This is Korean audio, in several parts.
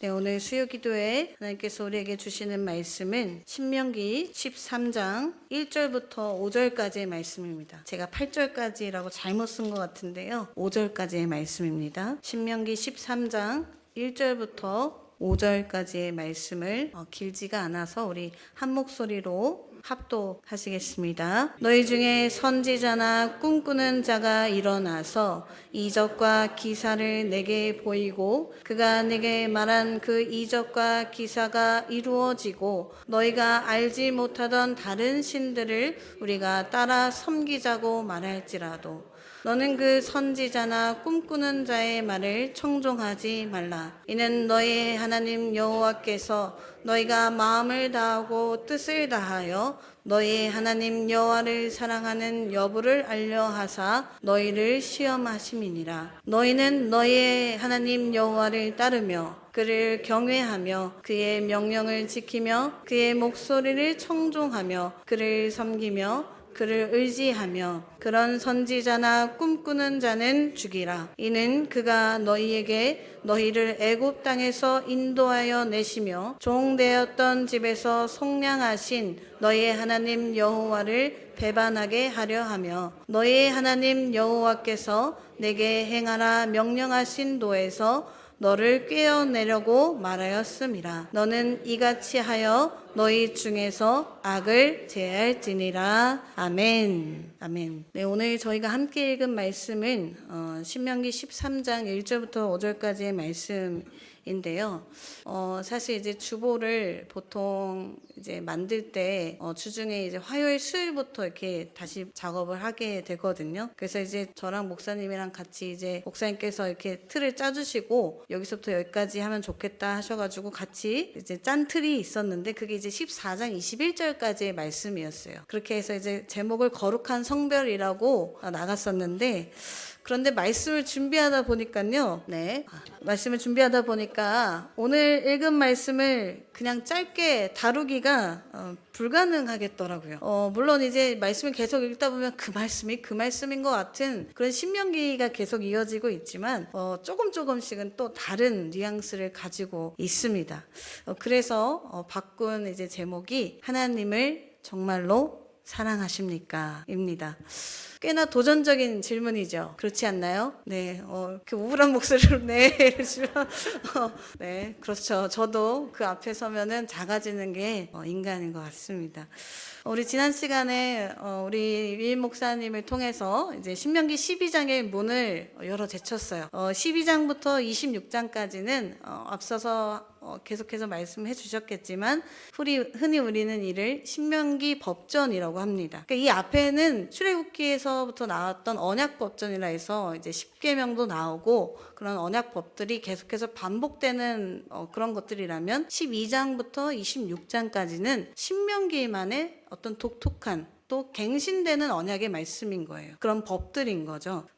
네, 오늘 수요기도에 하나님께서 우리에게 주시는 말씀은 신명기 13장 1절부터 5절까지의 말씀입니다. 제가 8절까지라고 잘못 쓴 것 같은데요. 5절까지의 말씀입니다. 신명기 13장 1절부터 5절까지의 말씀을 길지가 않아서 우리 한 목소리로 합독하시겠습니다. 너희 중에 선지자나 꿈꾸는 자가 일어나서 이적과 기사를 내게 보이고 그가 내게 말한 그 이적과 기사가 이루어지고 너희가 알지 못하던 다른 신들을 우리가 따라 섬기자고 말할지라도 너는 그 선지자나 꿈꾸는 자의 말을 청종하지 말라. 이는 너희 하나님 여호와께서 너희가 마음을 다하고 뜻을 다하여 너희 하나님 여호와를 사랑하는 여부를 알려 하사 너희를 시험하심이니라. 너희는 너희의 하나님 여호와를 따르며 그를 경외하며 그의 명령을 지키며 그의 목소리를 청종하며 그를 섬기며 그를 의지하며 그런 선지자나 꿈꾸는 자는 죽이라. 이는 그가 너희에게 너희를 애굽 땅에서 인도하여 내시며 종되었던 집에서 속량하신 너희의 하나님 여호와를 배반하게 하려 하며 너희의 하나님 여호와께서 내게 행하라 명령하신 도에서 너를 꿰어내려고 말하였음이라. 너는 이같이 하여 너희 중에서 악을 제할지니라. 아멘. 아멘. 네, 오늘 저희가 함께 읽은 말씀은 신명기 13장 1절부터 5절까지의 말씀인데요. 사실 이제 주보를 보통 이제 만들 때 주중에 이제 화요일, 수요일부터 이렇게 다시 작업을 하게 되거든요. 그래서 이제 저랑 목사님이랑 같이 이제 목사님께서 이렇게 틀을 짜주시고 여기서부터 여기까지 하면 좋겠다 하셔가지고 같이 이제 짠 틀이 있었는데 그게 이제 14장 21절까지의 말씀이었어요. 그렇게 해서 이제 제목을 거룩한 성별이라고 나갔었는데 그런데 말씀을 준비하다 보니까요. 말씀을 준비하다 보니까 오늘 읽은 말씀을 그냥 짧게 다루기가 불가능하겠더라고요. 물론 이제 말씀을 계속 읽다 보면 그 말씀이 그 말씀인 것 같은 그런 신명기가 계속 이어지고 있지만 조금씩은 또 다른 뉘앙스를 가지고 있습니다. 그래서 바꾼 이제 제목이 하나님을 정말로 사랑하십니까? 입니다. 꽤나 도전적인 질문이죠. 그렇지 않나요? 네, 그 우울한 목소리로 이러시면 네, 그렇죠. 저도 그 앞에 서면은 작아지는 게 인간인 것 같습니다. 우리 지난 시간에 우리 위임 목사님을 통해서 이제 신명기 12장의 문을 열어 제쳤어요. 12장부터 26장까지는 앞서서 계속해서 말씀해 주셨겠지만 흔히 우리는 이를 신명기 법전이라고 합니다. 그러니까 이 앞에는 출애굽기에서부터 나왔던 언약법전이라 해서 이제 십계명도 나오고 그런 언약법들이 계속해서 반복되는 그런 것들이라면 12장부터 26장까지는 신명기만의 어떤 독특한 또 갱신되는 언약의 말씀인 거예요. 그런 법들인 거죠.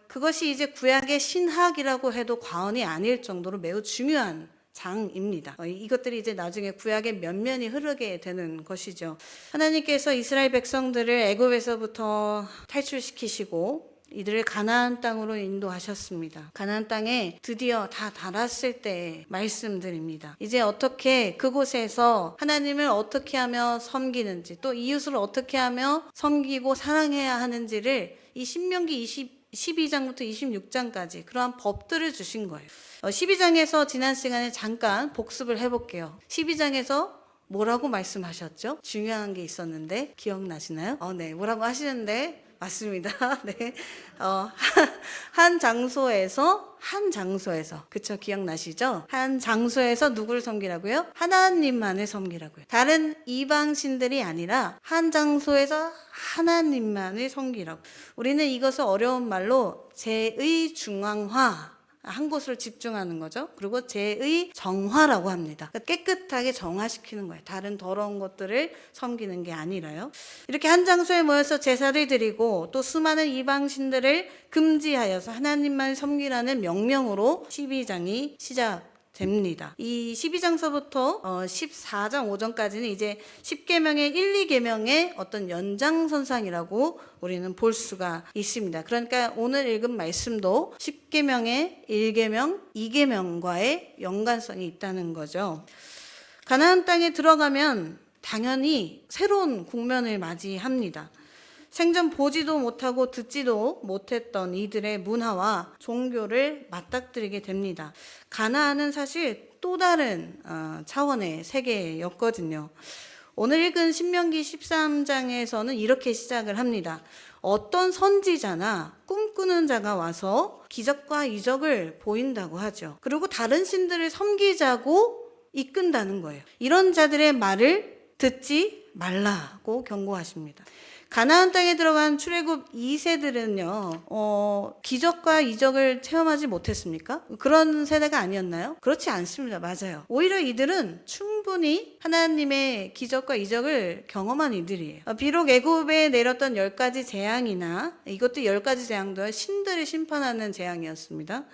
그것이 이제 구약의 신학이라고 해도 과언이 아닐 정도로 매우 중요한 장입니다. 이것들이 이제 나중에 구약의 면면이 흐르게 되는 것이죠. 하나님께서 이스라엘 백성들을 애굽에서부터 탈출시키시고 이들을 가나안 땅으로 인도하셨습니다. 가나안 땅에 드디어 다 달았을 때의 말씀들입니다. 이제 어떻게 그곳에서 하나님을 어떻게 하며 섬기는지 또 이웃을 어떻게 하며 섬기고 사랑해야 하는지를 이 신명기 12장부터 26장까지 그러한 법들을 주신 거예요. 12장에서 지난 시간에 잠깐 복습을 해볼게요. 12장에서 뭐라고 말씀하셨죠? 중요한 게 있었는데 기억나시나요? 네, 뭐라고 하시는데 맞습니다. 네, 한 장소에서 그쵸, 기억나시죠? 한 장소에서 누구를 섬기라고요? 하나님만을 섬기라고요. 다른 이방신들이 아니라 한 장소에서 하나님만을 섬기라고. 우리는 이것을 어려운 말로 제의 중앙화, 한 곳으로 집중하는 거죠. 그리고 제의 정화라고 합니다. 그러니까 깨끗하게 정화시키는 거예요. 다른 더러운 것들을 섬기는 게 아니라요. 이렇게 한 장소에 모여서 제사를 드리고 또 수많은 이방신들을 금지하여서 하나님만 섬기라는 명령으로 12장이 시작 됩니다. 이 12장서부터 14장 5장까지는 이제 10계명의 1, 2계명의 어떤 연장선상이라고 우리는 볼 수가 있습니다. 그러니까 오늘 읽은 말씀도 10계명의 1계명, 2계명과의 연관성이 있다는 거죠. 가나안 땅에 들어가면 당연히 새로운 국면을 맞이합니다. 생전 보지도 못하고 듣지도 못했던 이들의 문화와 종교를 맞닥뜨리게 됩니다. 가나안은 사실 또 다른 차원의 세계였거든요. 오늘 읽은 신명기 13장에서는 이렇게 시작을 합니다. 어떤 선지자나 꿈꾸는 자가 와서 기적과 이적을 보인다고 하죠. 그리고 다른 신들을 섬기자고 이끈다는 거예요. 이런 자들의 말을 듣지 말라고 경고하십니다. 가나안 땅에 들어간 출애굽 2세들은요, 기적과 이적을 체험하지 못했습니까? 그런 세대가 아니었나요? 그렇지 않습니다. 맞아요. 오히려 이들은 충분히 하나님의 기적과 이적을 경험한 이들이에요. 비록 애굽에 내렸던 10가지 재앙이나 이것도 10가지 재앙도 신들을 심판하는 재앙이었습니다.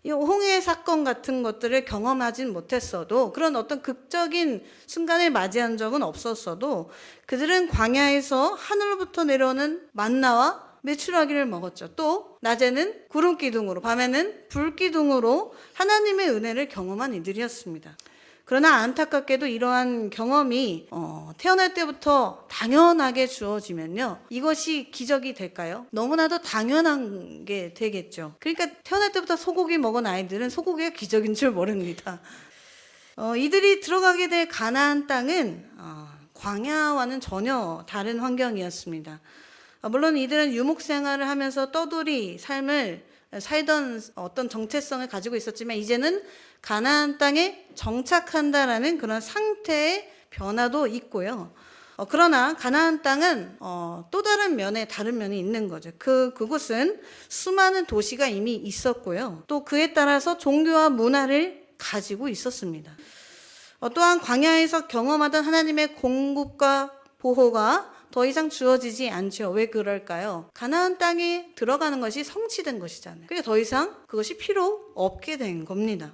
이 홍해 사건 같은 것들을 경험하진 못했어도 그런 어떤 극적인 순간을 맞이한 적은 없었어도 그들은 광야에서 하늘로부터 내려오는 만나와 메추라기를 먹었죠. 또 낮에는 구름 기둥으로, 밤에는 불 기둥으로 하나님의 은혜를 경험한 이들이었습니다. 그러나 안타깝게도 이러한 경험이 태어날 때부터 당연하게 주어지면요, 이것이 기적이 될까요? 너무나도 당연한 게 되겠죠. 그러니까 태어날 때부터 소고기 먹은 아이들은 소고기가 기적인 줄 모릅니다. 이들이 들어가게 될 가나안 땅은 광야와는 전혀 다른 환경이었습니다. 물론 이들은 유목 생활을 하면서 떠돌이 삶을 살던 어떤 정체성을 가지고 있었지만 이제는 가나안 땅에 정착한다라는 그런 상태의 변화도 있고요. 그러나 가나안 땅은 또 다른 면에 다른 면이 있는 거죠. 그곳은 수많은 도시가 이미 있었고요. 또 그에 따라서 종교와 문화를 가지고 있었습니다. 또한 광야에서 경험하던 하나님의 공급과 보호가 더 이상 주어지지 않죠. 왜 그럴까요? 가나안 땅에 들어가는 것이 성취된 것이잖아요. 그러니까 더 이상 그것이 필요 없게 된 겁니다.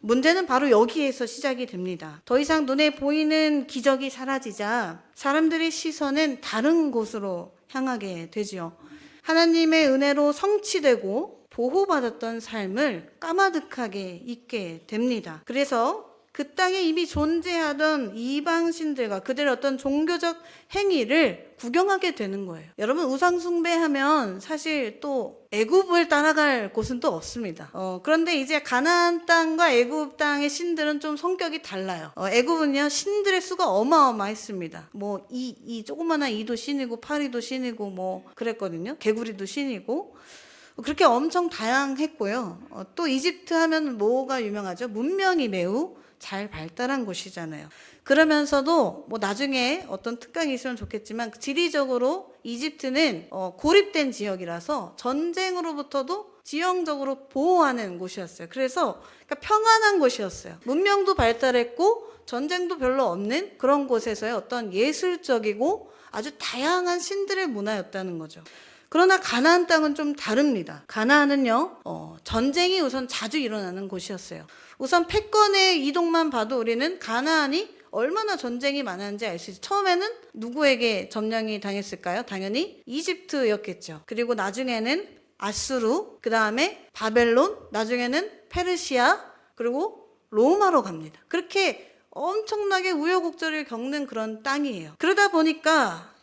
문제는 바로 여기에서 시작이 됩니다. 더 이상 눈에 보이는 기적이 사라지자 사람들의 시선은 다른 곳으로 향하게 되지요. 하나님의 은혜로 성취되고 보호받았던 삶을 까마득하게 잊게 됩니다. 그래서 그 땅에 이미 존재하던 이방신들과 그들의 어떤 종교적 행위를 구경하게 되는 거예요. 여러분, 우상 숭배하면 사실 또 애굽을 따라갈 곳은 또 없습니다. 그런데 이제 가나안 땅과 애굽 땅의 신들은 좀 성격이 달라요. 애굽은요, 신들의 수가 어마어마했습니다. 뭐 이 조그마한 이도 신이고 파리도 신이고 뭐 그랬거든요. 개구리도 신이고. 그렇게 엄청 다양했고요. 또 이집트 하면 뭐가 유명하죠? 문명이 매우 잘 발달한 곳이잖아요. 그러면서도 뭐 나중에 어떤 특강이 있으면 좋겠지만 지리적으로 이집트는 고립된 지역이라서 전쟁으로부터도 지형적으로 보호하는 곳이었어요. 그래서 그러니까 평안한 곳이었어요. 문명도 발달했고 전쟁도 별로 없는 그런 곳에서의 어떤 예술적이고 아주 다양한 신들의 문화였다는 거죠. 그러나 가나안 땅은 좀 다릅니다. 가나안은요, 전쟁이 우선 자주 일어나는 곳이었어요. 우선 패권의 이동만 봐도 우리는 가나안이 얼마나 전쟁이 많았는지 알 수 있어요. 처음에는 누구에게 점령이 당했을까요? 당연히 이집트였겠죠. 그리고 나중에는 아수르, 그 다음에 바벨론, 나중에는 페르시아, 그리고 로마로 갑니다. 그렇게 엄청나게 우여곡절을 겪는 그런 땅이에요. 그러다 보니까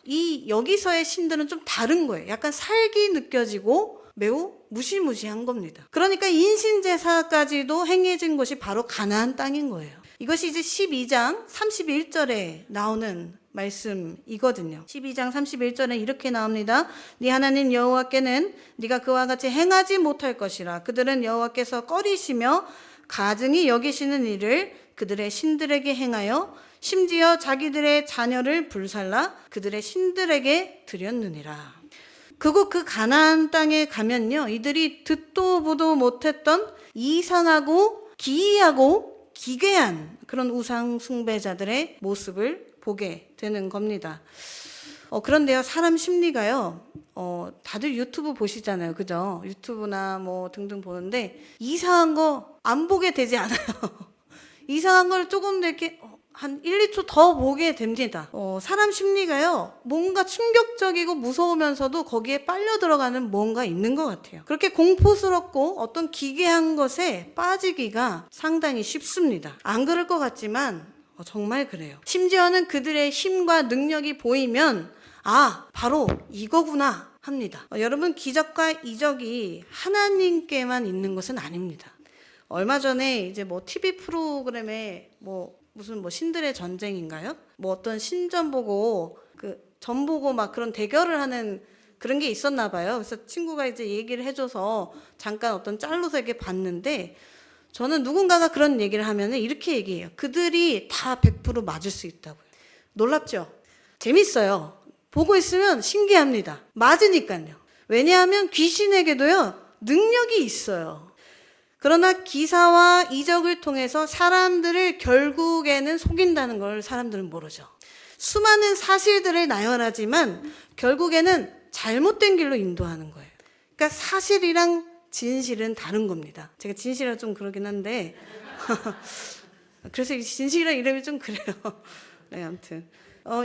여기서의 신들은 좀 다른 거예요. 약간 살기 느껴지고 매우 무시무시한 겁니다. 그러니까 인신제사까지도 행해진 곳이 바로 가나안 땅인 거예요. 이것이 이제 12장 31절에 나오는 말씀이거든요. 12장 31절에 이렇게 나옵니다. 네 하나님 여호와께는 네가 그와 같이 행하지 못할 것이라. 그들은 여호와께서 꺼리시며 가증히 여기시는 일을 그들의 신들에게 행하여 심지어 자기들의 자녀를 불살라 그들의 신들에게 드렸느니라. 그곳 그 가나안 땅에 가면요, 이들이 듣도 보도 못했던 이상하고 기이하고 기괴한 그런 우상 숭배자들의 모습을 보게 되는 겁니다. 그런데요, 사람 심리가요, 다들 유튜브 보시잖아요. 그죠? 유튜브나 뭐 등등 보는데, 이상한 거 안 보게 되지 않아요. 이상한 걸 조금 더 이렇게 한 1, 2초 더 보게 됩니다. 사람 심리가요, 뭔가 충격적이고 무서우면서도 거기에 빨려 들어가는 뭔가 있는 것 같아요. 그렇게 공포스럽고 어떤 기괴한 것에 빠지기가 상당히 쉽습니다. 안 그럴 것 같지만 정말 그래요. 심지어는 그들의 힘과 능력이 보이면 바로 이거구나 합니다. 여러분, 기적과 이적이 하나님께만 있는 것은 아닙니다. 얼마 전에 이제 뭐 TV 프로그램에 무슨 신들의 전쟁인가요? 어떤 신전 보고 전 보고 막 그런 대결을 하는 그런 게 있었나 봐요. 그래서 친구가 이제 얘기를 해줘서 잠깐 어떤 짤로서 이렇게 봤는데, 저는 누군가가 그런 얘기를 하면은 이렇게 얘기해요. 그들이 다 100% 맞을 수 있다고요. 놀랍죠? 재밌어요. 보고 있으면 신기합니다. 맞으니까요. 왜냐하면 귀신에게도요, 능력이 있어요. 그러나 기사와 이적을 통해서 사람들을 결국에는 속인다는 걸 사람들은 모르죠. 수많은 사실들을 나열하지만 결국에는 잘못된 길로 인도하는 거예요. 그러니까 사실이랑 진실은 다른 겁니다. 제가 진실이라 좀 그러긴 한데 그래서 진실이라는 이름이 좀 그래요. 네, 아무튼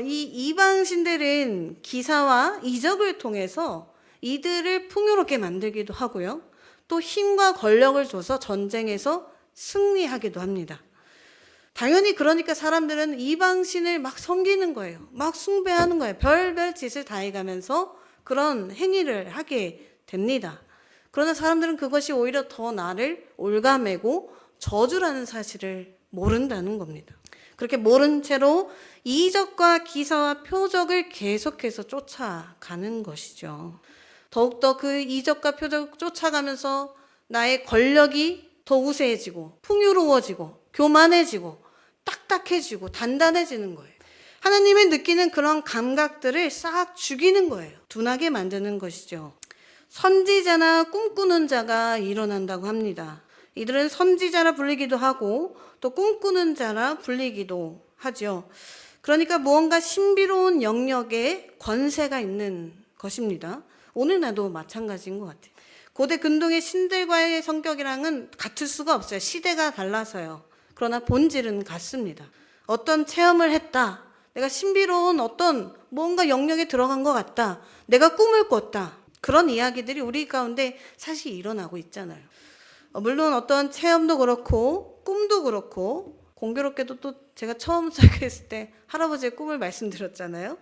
이 이방신들은 기사와 이적을 통해서 이들을 풍요롭게 만들기도 하고요, 또 힘과 권력을 줘서 전쟁에서 승리하기도 합니다. 당연히 그러니까 사람들은 이방신을 막 섬기는 거예요. 막 숭배하는 거예요. 별별 짓을 다 해가면서 그런 행위를 하게 됩니다. 그러나 사람들은 그것이 오히려 더 나를 올가매고 저주라는 사실을 모른다는 겁니다. 그렇게 모른 채로 이적과 기사와 표적을 계속해서 쫓아가는 것이죠. 더욱더 그 이적과 표적을 쫓아가면서 나의 권력이 더 우세해지고 풍요로워지고 교만해지고 딱딱해지고 단단해지는 거예요. 하나님이 느끼는 그런 감각들을 싹 죽이는 거예요. 둔하게 만드는 것이죠. 선지자나 꿈꾸는 자가 일어난다고 합니다. 이들은 선지자라 불리기도 하고 또 꿈꾸는 자라 불리기도 하죠. 그러니까 무언가 신비로운 영역에 권세가 있는 것입니다. 오늘날도 마찬가지인 것 같아요. 고대 근동의 신들과의 성격이랑은 같을 수가 없어요. 시대가 달라서요. 그러나 본질은 같습니다. 어떤 체험을 했다. 내가 신비로운 어떤 뭔가 영역에 들어간 것 같다. 내가 꿈을 꿨다. 그런 이야기들이 우리 가운데 사실 일어나고 있잖아요. 물론 어떤 체험도 그렇고 꿈도 그렇고, 공교롭게도 또 제가 처음 설교했을 때 할아버지의 꿈을 말씀드렸잖아요.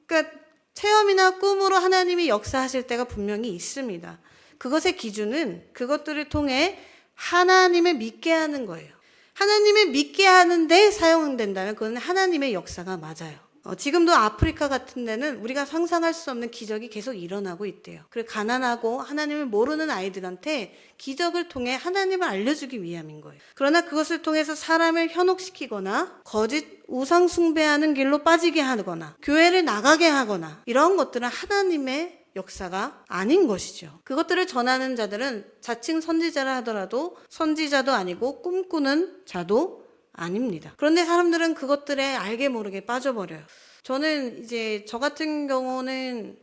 그러니까 체험이나 꿈으로 하나님이 역사하실 때가 분명히 있습니다. 그것의 기준은 그것들을 통해 하나님을 믿게 하는 거예요. 하나님을 믿게 하는데 사용된다면 그건 하나님의 역사가 맞아요. 지금도 아프리카 같은 데는 우리가 상상할 수 없는 기적이 계속 일어나고 있대요. 그리고 가난하고 하나님을 모르는 아이들한테 기적을 통해 하나님을 알려주기 위함인 거예요. 그러나 그것을 통해서 사람을 현혹시키거나 거짓 우상 숭배하는 길로 빠지게 하거나 교회를 나가게 하거나 이런 것들은 하나님의 역사가 아닌 것이죠. 그것들을 전하는 자들은 자칭 선지자라 하더라도 선지자도 아니고 꿈꾸는 자도 아닙니다. 그런데 사람들은 그것들에 알게 모르게 빠져버려요. 저는 이제 저 같은 경우는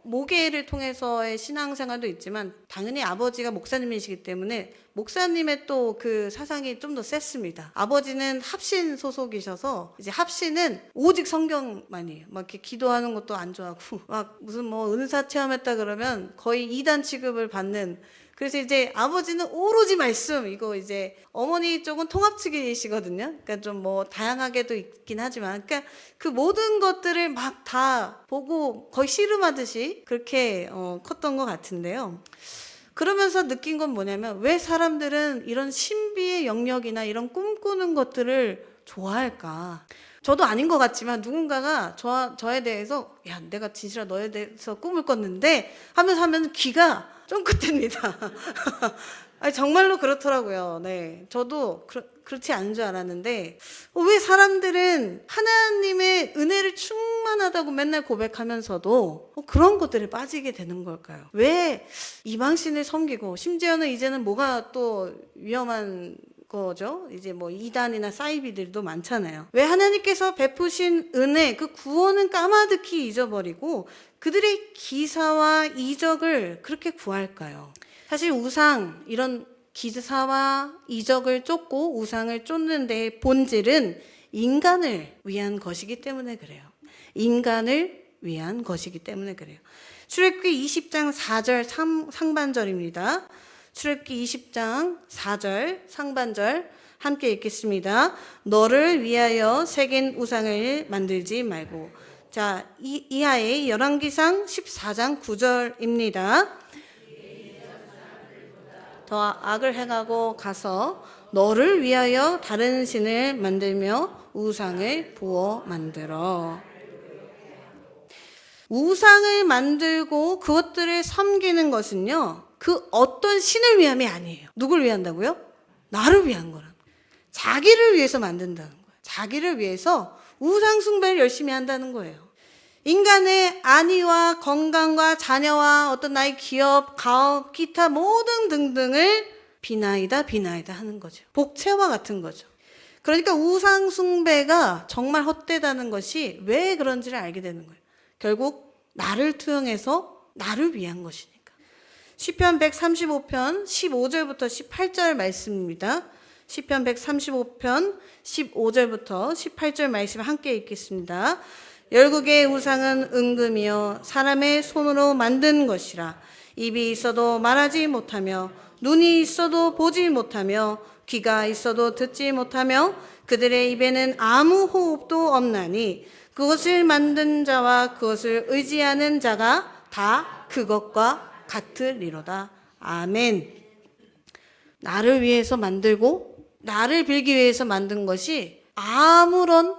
모계를 통해서의 신앙생활도 있지만 당연히 아버지가 목사님이시기 때문에 목사님의 또 그 사상이 좀 더 셌습니다. 아버지는 합신 소속이셔서 이제 합신은 오직 성경만이에요. 막 이렇게 기도하는 것도 안 좋아하고 막 무슨 은사 체험했다 그러면 거의 이단 취급을 받는, 그래서 이제 아버지는 오로지 말씀, 이거 이제 어머니 쪽은 통합 측이시거든요. 그러니까 좀 다양하게도 있긴 하지만, 그러니까 그 모든 것들을 막 다 보고 거의 씨름하듯이 그렇게 컸던 것 같은데요. 그러면서 느낀 건 뭐냐면, 왜 사람들은 이런 신비의 영역이나 이런 꿈꾸는 것들을 좋아할까? 저도 아닌 것 같지만 누군가가 저에 대해서 야, 내가 진실아 너에 대해서 꿈을 꿨는데 하면 귀가 쫑긋합니다. 아니, 정말로 그렇더라고요. 네, 저도 그렇지 않은 줄 알았는데 왜 사람들은 하나님의 은혜를 충만하다고 맨날 고백하면서도 그런 것들에 빠지게 되는 걸까요? 왜 이방신을 섬기고, 심지어는 이제는 뭐가 또 위험한 거죠. 이제 뭐 이단이나 사이비들도 많잖아요. 왜 하나님께서 베푸신 은혜, 그 구원은 까마득히 잊어버리고 그들의 기사와 이적을 그렇게 구할까요? 사실 우상, 이런 기사와 이적을 쫓고 우상을 쫓는 데의 본질은 인간을 위한 것이기 때문에 그래요. 인간을 위한 것이기 때문에 그래요. 출애굽기 20장 4절 상반절입니다. 출애굽기 20장 4절 상반절 함께 읽겠습니다. 너를 위하여 새긴 우상을 만들지 말고. 자, 이하에 열왕기상 14장 9절입니다. 더 악을 행하고 가서 너를 위하여 다른 신을 만들며 우상을 부어 만들어. 우상을 만들고 그것들을 섬기는 것은요, 그 어떤 신을 위함이 아니에요. 누굴 위한다고요? 나를 위한 거란 거예요. 자기를 위해서 만든다는 거예요. 자기를 위해서 우상 숭배를 열심히 한다는 거예요. 인간의 안위와 건강과 자녀와 어떤 나의 기업, 가업, 기타 모든 등등을 비나이다 하는 거죠. 복채와 같은 거죠. 그러니까 우상 숭배가 정말 헛되다는 것이 왜 그런지를 알게 되는 거예요. 결국 나를 투영해서 나를 위한 것이니까. 시편 135편 15절부터 18절 말씀입니다. 시편 135편 15절부터 18절 말씀 함께 읽겠습니다. 열국의 우상은 은금이요 사람의 손으로 만든 것이라. 입이 있어도 말하지 못하며 눈이 있어도 보지 못하며 귀가 있어도 듣지 못하며 그들의 입에는 아무 호흡도 없나니 그것을 만든 자와 그것을 의지하는 자가 다 그것과 같으리로다. 아멘. 나를 위해서 만들고 나를 빌기 위해서 만든 것이 아무런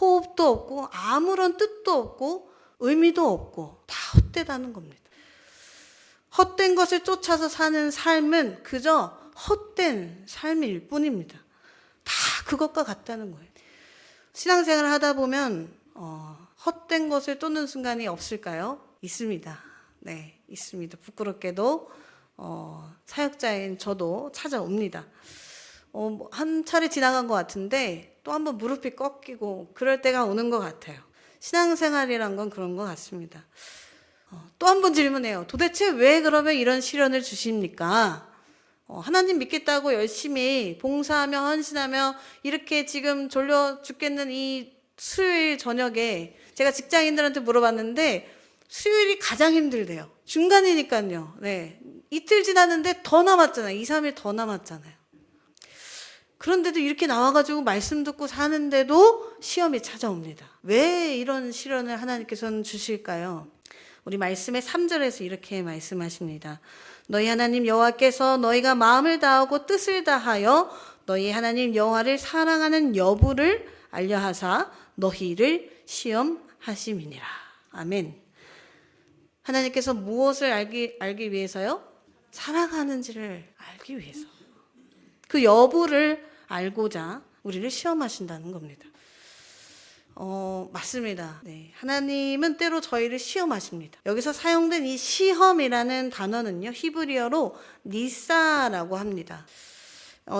호흡도 없고 아무런 뜻도 없고 의미도 없고 다 헛되다는 겁니다. 헛된 것을 쫓아서 사는 삶은 그저 헛된 삶일 뿐입니다. 다 그것과 같다는 거예요. 신앙생활을 하다 보면 헛된 것을 쫓는 순간이 없을까요? 있습니다. 네, 있습니다. 부끄럽게도 사역자인 저도 찾아옵니다. 한 차례 지나간 것 같은데 또 한 번 무릎이 꺾이고 그럴 때가 오는 것 같아요. 신앙생활이란 건 그런 것 같습니다. 또 한 번 질문해요. 도대체 왜 그러면 이런 시련을 주십니까? 하나님 믿겠다고 열심히 봉사하며 헌신하며 이렇게 지금 졸려 죽겠는 이 수요일 저녁에 제가 직장인들한테 물어봤는데 수요일이 가장 힘들대요. 중간이니까요. 네. 이틀 지났는데 더 남았잖아요. 2, 3일 더 남았잖아요. 그런데도 이렇게 나와가지고 말씀 듣고 사는데도 시험이 찾아옵니다. 왜 이런 시련을 하나님께서는 주실까요? 우리 말씀의 3절에서 이렇게 말씀하십니다. 너희 하나님 여호와께서 너희가 마음을 다하고 뜻을 다하여 너희 하나님 여호와를 사랑하는 여부를 알려하사 너희를 시험하심이니라. 아멘. 하나님께서 무엇을 알기 위해서요? 사랑하는지를 알기 위해서. 그 여부를 알고자 우리를 시험하신다는 겁니다. 맞습니다. 네. 하나님은 때로 저희를 시험하십니다. 여기서 사용된 이 시험이라는 단어는요, 히브리어로 니사라고 합니다.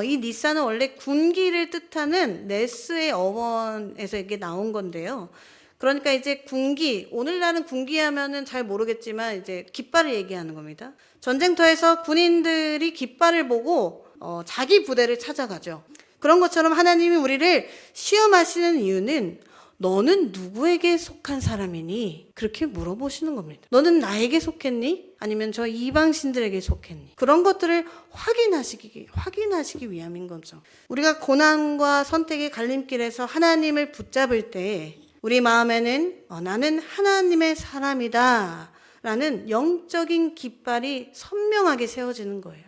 이 니사는 원래 군기를 뜻하는 네스의 어원에서 이게 나온 건데요. 그러니까 이제 군기, 오늘날은 군기 하면은 잘 모르겠지만 이제 깃발을 얘기하는 겁니다. 전쟁터에서 군인들이 깃발을 보고 자기 부대를 찾아가죠. 그런 것처럼 하나님이 우리를 시험하시는 이유는 너는 누구에게 속한 사람이니? 그렇게 물어보시는 겁니다. 너는 나에게 속했니? 아니면 저 이방신들에게 속했니? 그런 것들을 확인하시기 위함인 거죠. 우리가 고난과 선택의 갈림길에서 하나님을 붙잡을 때 우리 마음에는 나는 하나님의 사람이다 라는 영적인 깃발이 선명하게 세워지는 거예요.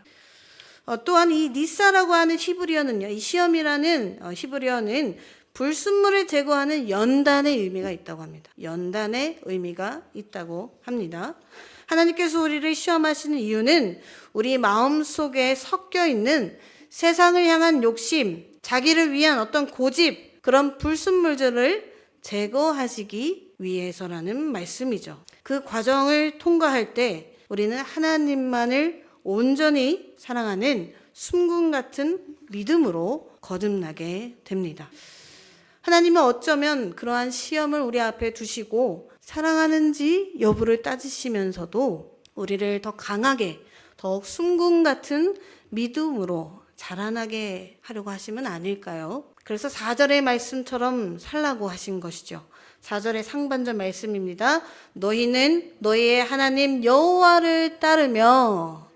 또한 이 니사라고 하는 히브리어는요, 이 시험이라는 히브리어는 불순물을 제거하는 연단의 의미가 있다고 합니다. 연단의 의미가 있다고 합니다. 하나님께서 우리를 시험하시는 이유는 우리 마음속에 섞여 있는 세상을 향한 욕심, 자기를 위한 어떤 고집, 그런 불순물들을 제거하시기 위해서라는 말씀이죠. 그 과정을 통과할 때 우리는 하나님만을 온전히 사랑하는 숨금 같은 믿음으로 거듭나게 됩니다. 하나님은 어쩌면 그러한 시험을 우리 앞에 두시고 사랑하는지 여부를 따지시면서도 우리를 더 강하게, 더욱 숨금 같은 믿음으로 자라나게 하려고 하시면 아닐까요? 그래서 4절의 말씀처럼 살라고 하신 것이죠. 4절의 상반절 말씀입니다. 너희는 너희의 하나님 여호와를 따르며.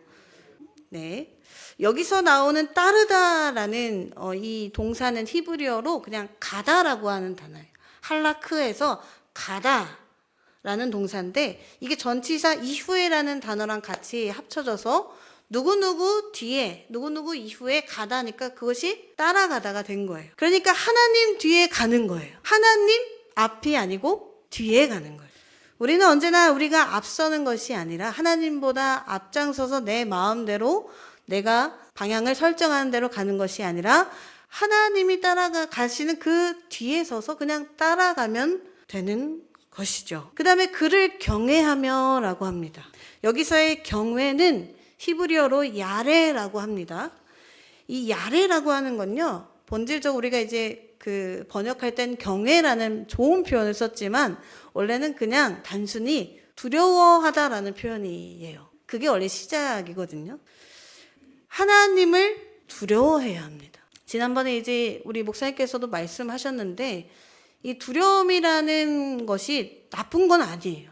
네, 여기서 나오는 따르다라는 이 동사는 히브리어로 그냥 가다라고 하는 단어예요. 할라크에서 가다라는 동사인데 이게 전치사 이후에라는 단어랑 같이 합쳐져서 누구누구 뒤에, 누구누구 이후에 가다니까 그것이 따라가다가 된 거예요. 그러니까 하나님 뒤에 가는 거예요. 하나님 앞이 아니고 뒤에 가는 거예요. 우리는 언제나 우리가 앞서는 것이 아니라 하나님보다 앞장서서 내 마음대로 내가 방향을 설정하는 대로 가는 것이 아니라 하나님이 가시는 그 뒤에 서서 그냥 따라가면 되는 것이죠. 그 다음에 그를 경외하며 라고 합니다. 여기서의 경외는 히브리어로 야레라고 합니다. 이 야레라고 하는 건요, 본질적으로 우리가 이제 그 번역할 땐 경외라는 좋은 표현을 썼지만 원래는 그냥 단순히 두려워하다라는 표현이에요. 그게 원래 시작이거든요. 하나님을 두려워해야 합니다. 지난번에 이제 우리 목사님께서도 말씀하셨는데 이 두려움이라는 것이 나쁜 건 아니에요.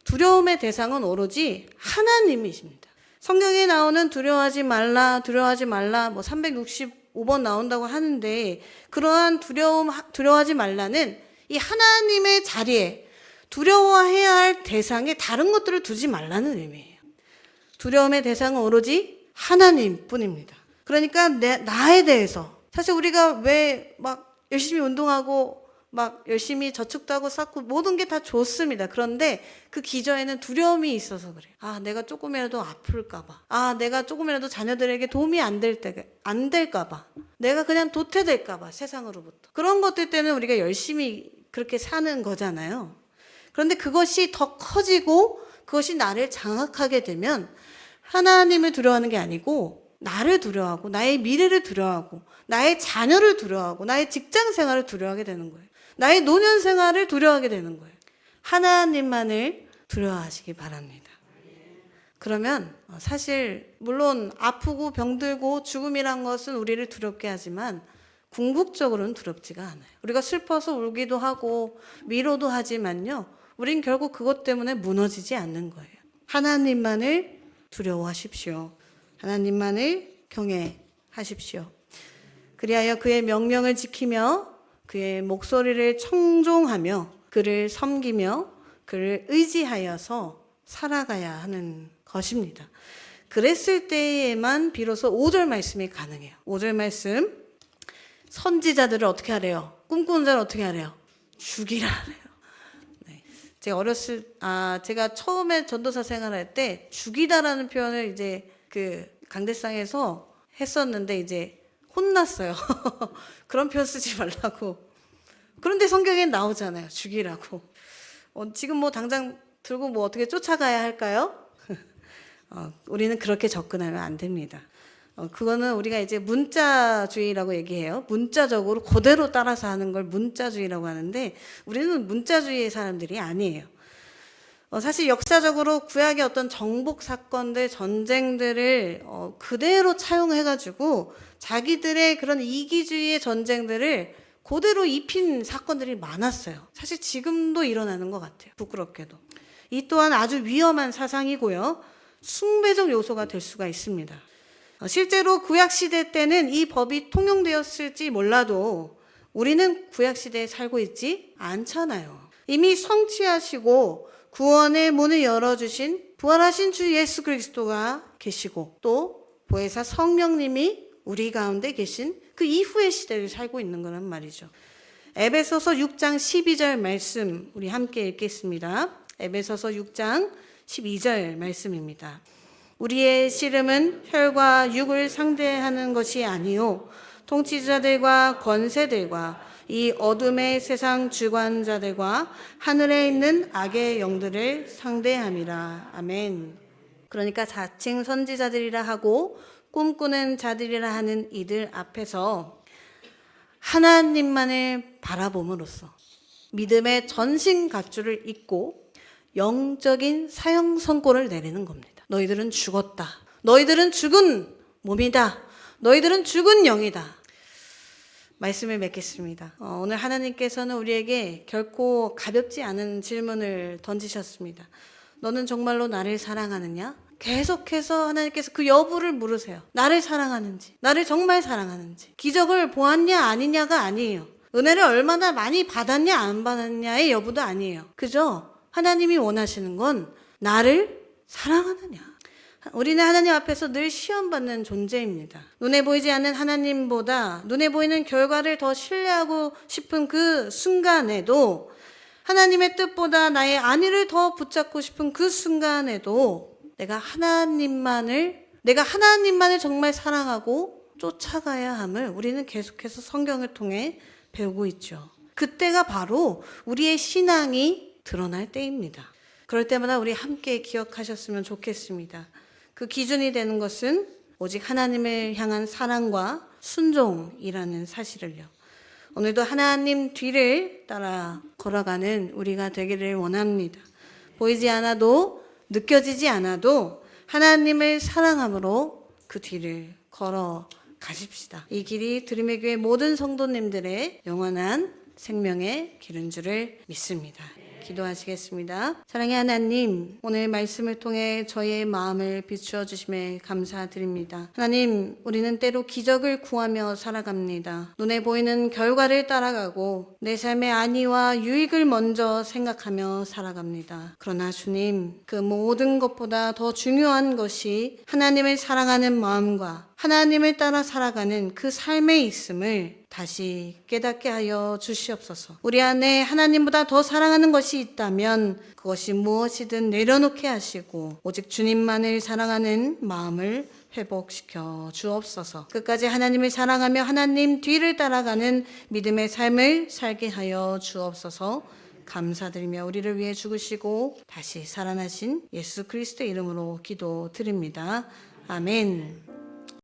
두려움의 대상은 오로지 하나님이십니다. 성경에 나오는 두려워하지 말라 뭐 365번 나온다고 하는데 그러한 두려워하지 말라는 이 하나님의 자리에 두려워해야 할 대상에 다른 것들을 두지 말라는 의미예요. 두려움의 대상은 오로지 하나님뿐입니다. 그러니까 나에 대해서 사실 우리가 왜 막 열심히 운동하고 막 열심히 저축도 하고 쌓고 모든 게 다 좋습니다. 그런데 그 기저에는 두려움이 있어서 그래요. 아, 내가 조금이라도 아플까봐. 아, 내가 조금이라도 자녀들에게 도움이 안 될까봐. 내가 그냥 도태될까봐, 세상으로부터. 그런 것들 때문에 우리가 열심히 그렇게 사는 거잖아요. 그런데 그것이 더 커지고 그것이 나를 장악하게 되면 하나님을 두려워하는 게 아니고 나를 두려워하고 나의 미래를 두려워하고 나의 자녀를 두려워하고 나의 직장 생활을 두려워하게 되는 거예요. 나의 노년 생활을 두려워하게 되는 거예요. 하나님만을 두려워하시기 바랍니다. 그러면 사실 물론 아프고 병들고 죽음이란 것은 우리를 두렵게 하지만 궁극적으로는 두렵지가 않아요. 우리가 슬퍼서 울기도 하고 위로도 하지만요, 우린 결국 그것 때문에 무너지지 않는 거예요. 하나님만을 두려워하십시오. 하나님만을 경외하십시오. 그리하여 그의 명령을 지키며 그의 목소리를 청종하며 그를 섬기며 그를 의지하여서 살아가야 하는 것입니다. 그랬을 때에만 비로소 5절 말씀이 가능해요. 5절 말씀, 선지자들을 어떻게 하래요? 꿈꾸는 자를 어떻게 하래요? 죽이라 하래요. 네. 제가 처음에 전도사 생활할 때 죽이다라는 표현을 이제 그 강대상에서 했었는데 이제 혼났어요. 그런 표현 쓰지 말라고. 그런데 성경에 나오잖아요. 죽이라고. 지금 뭐 당장 들고 뭐 어떻게 쫓아가야 할까요? 우리는 그렇게 접근하면 안 됩니다. 그거는 우리가 이제 문자주의라고 얘기해요. 문자적으로 그대로 따라서 하는 걸 문자주의라고 하는데 우리는 문자주의의 사람들이 아니에요. 사실 역사적으로 구약의 어떤 정복 사건들, 전쟁들을 그대로 차용해가지고 자기들의 그런 이기주의의 전쟁들을 그대로 입힌 사건들이 많았어요. 사실 지금도 일어나는 것 같아요. 부끄럽게도. 이 또한 아주 위험한 사상이고요. 숭배적 요소가 될 수가 있습니다. 실제로 구약시대 때는 이 법이 통용되었을지 몰라도 우리는 구약시대에 살고 있지 않잖아요. 이미 성취하시고 구원의 문을 열어주신 부활하신 주 예수 그리스도가 계시고 또 보혜사 성령님이 우리 가운데 계신 그 이후의 시대를 살고 있는 거란 말이죠. 에베소서 6장 12절 말씀 우리 함께 읽겠습니다. 에베소서 6장 12절 말씀입니다. 우리의 씨름은 혈과 육을 상대하는 것이 아니요 통치자들과 권세들과 이 어둠의 세상 주관자들과 하늘에 있는 악의 영들을 상대함이라. 아멘. 그러니까 자칭 선지자들이라 하고 꿈꾸는 자들이라 하는 이들 앞에서 하나님만을 바라봄으로써 믿음의 전신갑주를 입고 영적인 사형 선고를 내리는 겁니다. 너희들은 죽었다. 너희들은 죽은 몸이다. 너희들은 죽은 영이다. 말씀을 맺겠습니다. 오늘 하나님께서는 우리에게 결코 가볍지 않은 질문을 던지셨습니다. 너는 정말로 나를 사랑하느냐? 계속해서 하나님께서 그 여부를 물으세요. 나를 사랑하는지, 나를 정말 사랑하는지. 기적을 보았냐 아니냐가 아니에요. 은혜를 얼마나 많이 받았냐 안 받았냐의 여부도 아니에요. 그죠? 하나님이 원하시는 건 나를 사랑하느냐. 우리는 하나님 앞에서 늘 시험받는 존재입니다. 눈에 보이지 않는 하나님보다 눈에 보이는 결과를 더 신뢰하고 싶은 그 순간에도, 하나님의 뜻보다 나의 안위를 더 붙잡고 싶은 그 순간에도 내가 하나님만을 정말 사랑하고 쫓아가야 함을 우리는 계속해서 성경을 통해 배우고 있죠. 그때가 바로 우리의 신앙이 드러날 때입니다. 그럴 때마다 우리 함께 기억하셨으면 좋겠습니다. 그 기준이 되는 것은 오직 하나님을 향한 사랑과 순종이라는 사실을요. 오늘도 하나님 뒤를 따라 걸어가는 우리가 되기를 원합니다. 보이지 않아도, 느껴지지 않아도 하나님을 사랑함으로 그 뒤를 걸어 가십시다. 이 길이 드림의 교회 모든 성도님들의 영원한 생명의 길인 줄을 믿습니다. 기도하시겠습니다. 사랑의 하나님, 오늘 말씀을 통해 저의 마음을 비추어 주심에 감사드립니다. 하나님, 우리는 때로 기적을 구하며 살아갑니다. 눈에 보이는 결과를 따라가고 내 삶의 안위와 유익을 먼저 생각하며 살아갑니다. 그러나 주님, 그 모든 것보다 더 중요한 것이 하나님을 사랑하는 마음과 하나님을 따라 살아가는 그 삶에 있음을 다시 깨닫게 하여 주시옵소서. 우리 안에 하나님보다 더 사랑하는 것이 있다면 그것이 무엇이든 내려놓게 하시고 오직 주님만을 사랑하는 마음을 회복시켜 주옵소서. 끝까지 하나님을 사랑하며 하나님 뒤를 따라가는 믿음의 삶을 살게 하여 주옵소서. 감사드리며 우리를 위해 죽으시고 다시 살아나신 예수 그리스도의 이름으로 기도드립니다. 아멘.